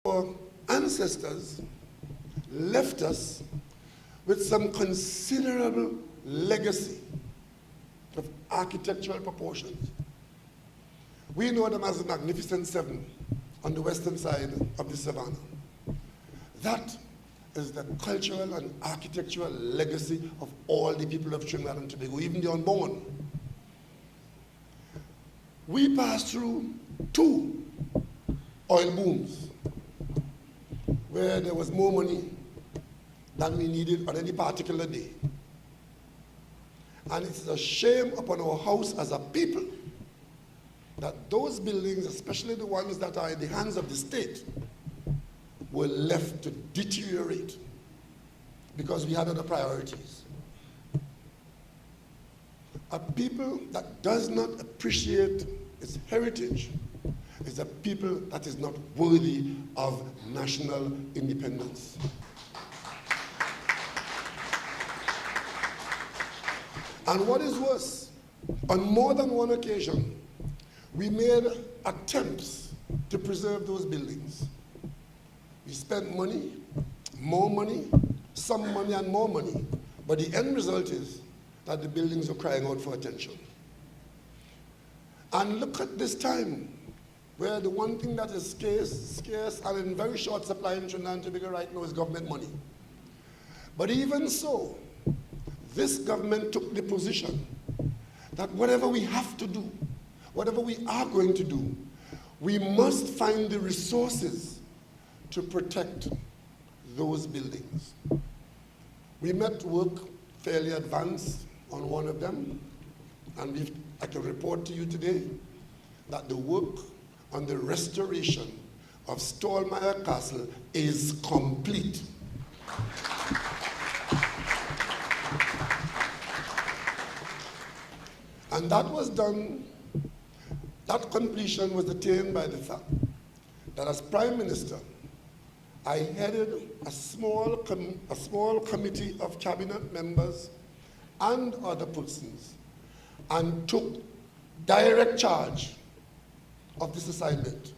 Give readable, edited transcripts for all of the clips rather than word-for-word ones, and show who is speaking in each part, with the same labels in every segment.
Speaker 1: Our ancestors left us with some considerable legacy of architectural proportions. We know them as the Magnificent Seven on the western side of the savannah. That is the cultural and architectural legacy of all the people of Trinidad and Tobago, even the unborn. We passed through 2 oil booms where there was more money than we needed on any particular day. And it's a shame upon our house as a people that those buildings, especially the ones that are in the hands of the state, were left to deteriorate because we had other priorities. A people that does not appreciate its heritage is a people that is not worthy of national independence. And what is worse, on more than one occasion, we made attempts to preserve those buildings. We spent money, more money, some money and more money, but the end result is that the buildings are crying out for attention. And look at this time, where the one thing that is scarce and in very short supply in Trinidad and Tobago right now is government money. But even so, this government took the position that whatever we have to do, whatever we are going to do, we must find the resources to protect those buildings. We met work fairly advanced on one of them, and I can report to you today that the work on the restoration of Stallmeyer Castle is complete. And that was done, that completion was attained by the fact that as Prime Minister, I headed a small committee of cabinet members and other persons and took direct charge of this assignment.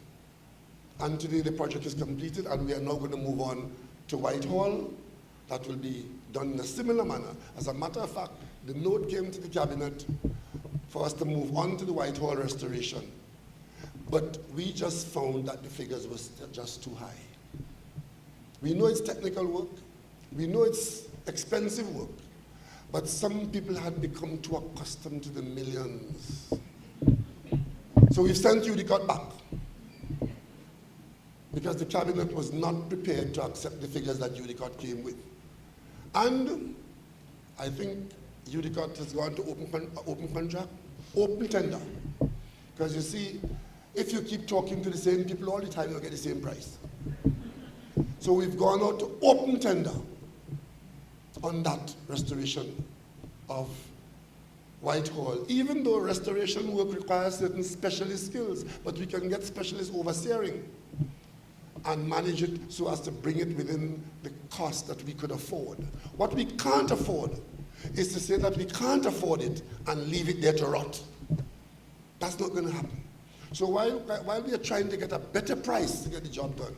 Speaker 1: And today the project is completed and we are now going to move on to Whitehall. That will be done in a similar manner. As a matter of fact, the note came to the cabinet for us to move on to the Whitehall restoration. But we just found that the figures were just too high. We know it's technical work, we know it's expensive work, but some people had become too accustomed to the millions. So we've sent UDCOT back because the cabinet was not prepared to accept the figures that UDCOT came with. And I think UDCOT has gone to open tender. Because you see, if you keep talking to the same people all the time, you'll get the same price. So we've gone out to open tender on that restoration of Whitehall, even though restoration work requires certain specialist skills, but we can get specialist overseeing and manage it so as to bring it within the cost that we could afford. What we can't afford is to say that we can't afford it and leave it there to rot. That's not going to happen. So while we are trying to get a better price to get the job done,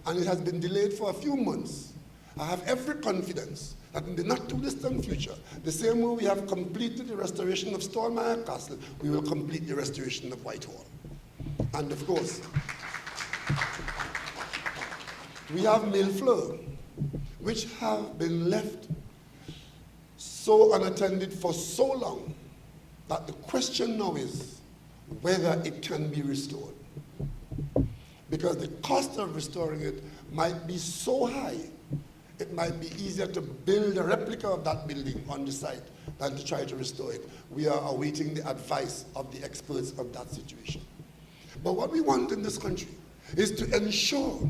Speaker 1: and it has been delayed for a few months, I have every confidence that in the not too distant future, the same way we have completed the restoration of Stallmeyer Castle, we will complete the restoration of Whitehall. And of course, we have Millfleur, which have been left so unattended for so long that the question now is whether it can be restored. Because the cost of restoring it might be so high, it might be easier to build a replica of that building on the site than to try to restore it. We are awaiting the advice of the experts of that situation. But what we want in this country is to ensure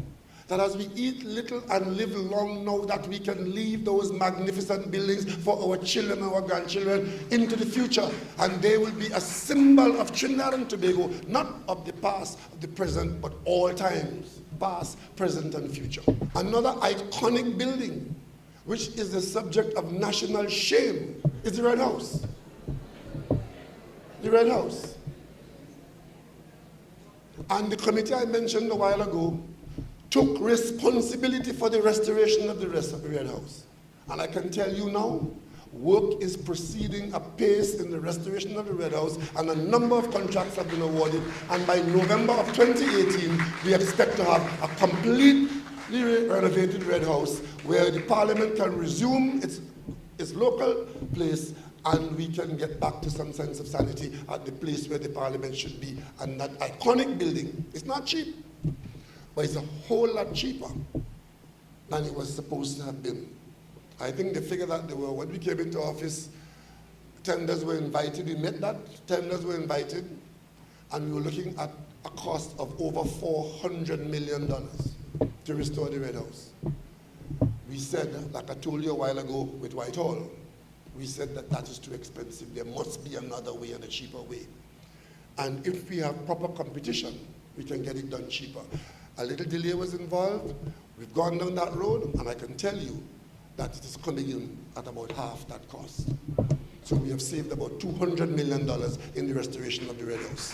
Speaker 1: that as we eat little and live long now, that we can leave those magnificent buildings for our children and our grandchildren into the future. And they will be a symbol of Trinidad and Tobago, not of the past, of the present, but all times, past, present, and future. Another iconic building, which is the subject of national shame, is the Red House. The Red House. And the committee I mentioned a while ago took responsibility for the restoration of the Red House. And I can tell you now, work is proceeding apace in the restoration of the Red House, and a number of contracts have been awarded. And by November of 2018, we expect to have a completely renovated Red House where the Parliament can resume its local place, and we can get back to some sense of sanity at the place where the Parliament should be. And that iconic building, it's not cheap, but it's a whole lot cheaper than it was supposed to have been. I think the figure that they were, when we came into office, tenders were invited, we met that, tenders were invited, and we were looking at a cost of over $400 million to restore the Red House. We said, like I told you a while ago with Whitehall, we said that that is too expensive. There must be another way and a cheaper way. And if we have proper competition, we can get it done cheaper. A little delay was involved. We've gone down that road, and I can tell you that it is coming in at about half that cost. So we have saved about $200 million in the restoration of the Red House.